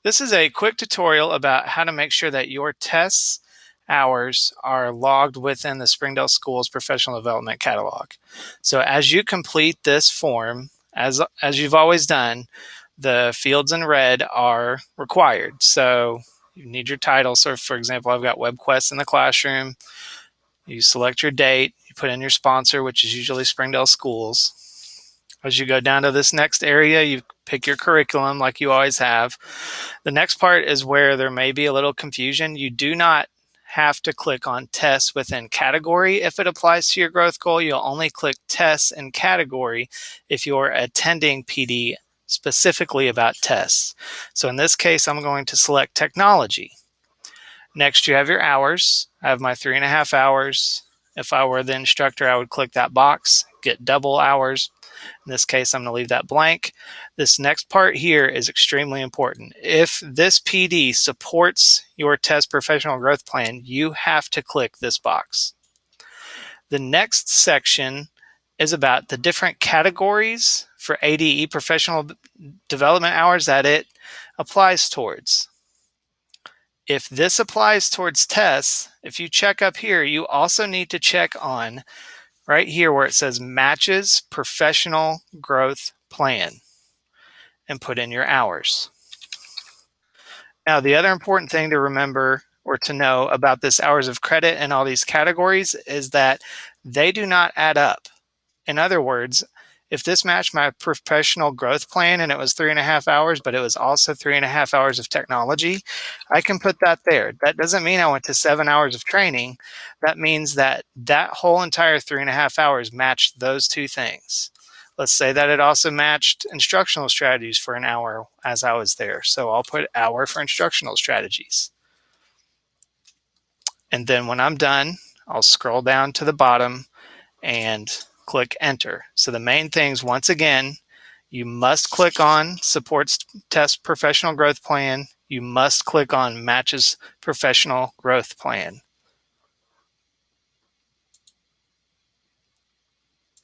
This is a quick tutorial about how to make sure that your TESS hours are logged within the Springdale Schools Professional Development Catalog. So as you complete this form, as you've always done, the fields in red are required. So you need your title. So for example, I've got WebQuest in the classroom. You select your date, you put in your sponsor, which is usually Springdale Schools. As you go down to this next area, you pick your curriculum like you always have. The next part is where there may be a little confusion. You do not have to click on TESS within category if it applies to your growth goal. You'll only click TESS in category if you're attending PD specifically about TESS. So in this case, I'm going to select technology. Next, you have your hours. I have my 3.5 hours. If I were the instructor, I would click that box, get double hours. In this case, I'm going to leave that blank. This next part here is extremely important. If this PD supports your TESS professional growth plan, you have to click this box. The next section is about the different categories for ADE professional development hours that it applies towards. If this applies towards TESS, if you check up here, you also need to check on right here where it says matches professional growth plan and put in your hours. Now, the other important thing to remember or to know about this hours of credit and all these categories is that they do not add up. In other words, if this matched my professional growth plan and it was 3.5 hours, but it was also 3.5 hours of technology, I can put that there. That doesn't mean I went to 7 hours of training. That means that that whole entire 3.5 hours matched those two things. Let's say that it also matched instructional strategies for an hour as I was there. So I'll put hour for instructional strategies. And then when I'm done, I'll scroll down to the bottom and click enter. So the main things, once again, you must click on supports TESS professional growth plan. You must click on matches professional growth plan.